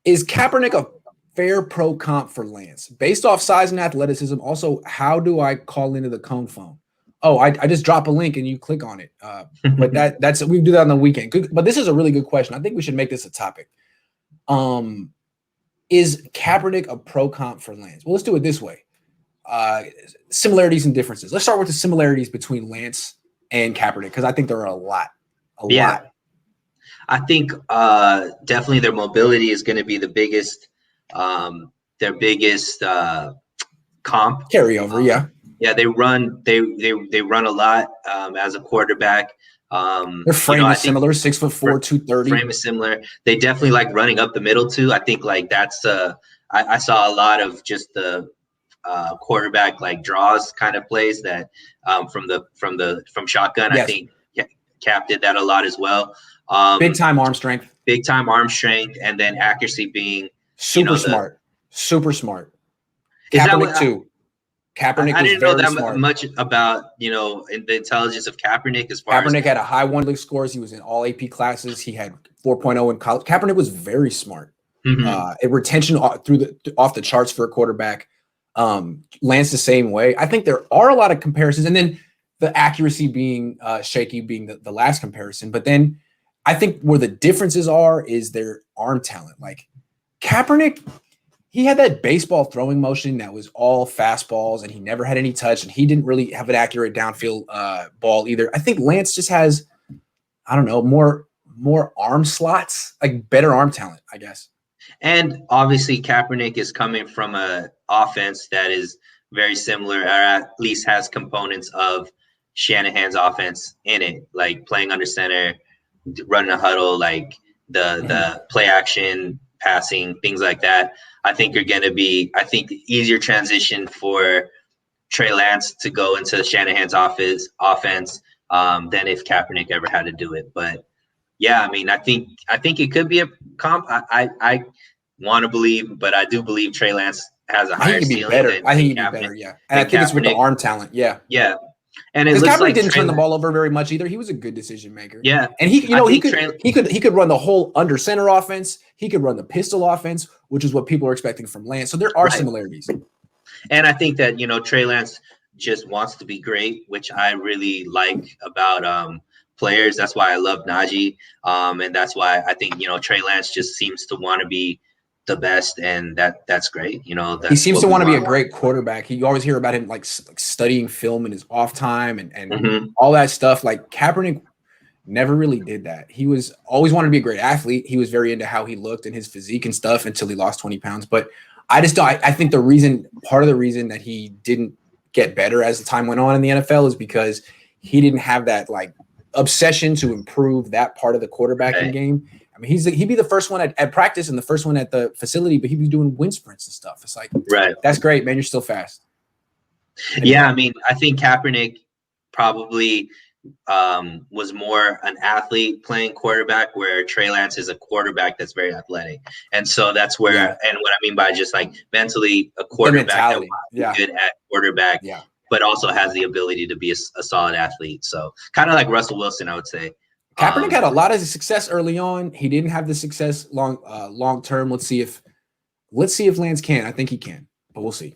Is Kaepernick a fair pro comp for Lance? Based off size and athleticism, also, how do I call into the Cohn phone? Oh, I just drop a link and you click on it. But that's we do that on the weekend. Good, but this is a really good question. I think we should make this a topic. Is Kaepernick a pro comp for Lance? Well, let's do it this way. Similarities and differences. Let's start with the similarities between Lance and Kaepernick, because I think there are a lot. I think definitely their mobility is going to be the biggest, their biggest comp carryover. Yeah, they run a lot as a quarterback. Their frame is similar, 6'4", 230. Frame is similar. They definitely like running up the middle too. I think like that's I saw a lot of just the quarterback like draws kind of plays that from shotgun. Yes. I think Cap did that a lot as well. Big time arm strength, and then accuracy being super smart. Kaepernick too. Kaepernick I didn't know that smart. much about the intelligence of Kaepernick as far Kaepernick had a high one league scores. He was in all AP classes. He had 4.0 in college. Kaepernick was very smart. Retention off the charts for a quarterback. Lance the same way. I think there are a lot of comparisons, and then the accuracy being shaky being the last comparison. But then I think where the differences are is their arm talent. Like Kaepernick, he had that baseball throwing motion that was all fastballs, and he never had any touch, and he didn't really have an accurate downfield ball either. I think Lance just has, I don't know, more arm slots, like better arm talent, I guess. And obviously Kaepernick is coming from an offense that is very similar, or at least has components of Shanahan's offense in it, like playing under center, running a huddle, like the play action, passing, things like that. I think the easier transition for Trey Lance to go into Shanahan's offense than if Kaepernick ever had to do it. But yeah, I mean, I think it could be a comp. I want to believe, but I do believe Trey Lance has a higher ceiling. I think he'd be better. Yeah, and I think it's with the arm talent. Yeah. And it looks Kaepernick like didn't turn the ball over very much either. He was a good decision maker. Yeah, and he could run the whole under center offense. He could run the pistol offense, which is what people are expecting from Lance. So there are similarities. And I think that Trey Lance just wants to be great, which I really like about players. That's why I love Najee, and that's why I think Trey Lance just seems to want to be the best, and that's great. He seems to want to be a great quarterback. You always hear about him like studying film in his off time and all that stuff. Like Kaepernick never really did that. He was always wanted to be a great athlete. He was very into how he looked and his physique and stuff until he lost 20 pounds. But I think part of the reason that he didn't get better as the time went on in the NFL is because he didn't have that like obsession to improve that part of the quarterbacking game. I mean, he'd be the first one at practice and the first one at the facility, but he'd be doing wind sprints and stuff. It's like, that's great, man. You're still fast. Yeah, I mean, I think Kaepernick probably was more an athlete playing quarterback, where Trey Lance is a quarterback that's very athletic. And so that's where, and what I mean by just like mentally a quarterback that's good at quarterback, but also has the ability to be a solid athlete. So kind of like Russell Wilson, I would say. Kaepernick had a lot of success early on. He didn't have the success long term. Let's see if Lance can. I think he can, but we'll see.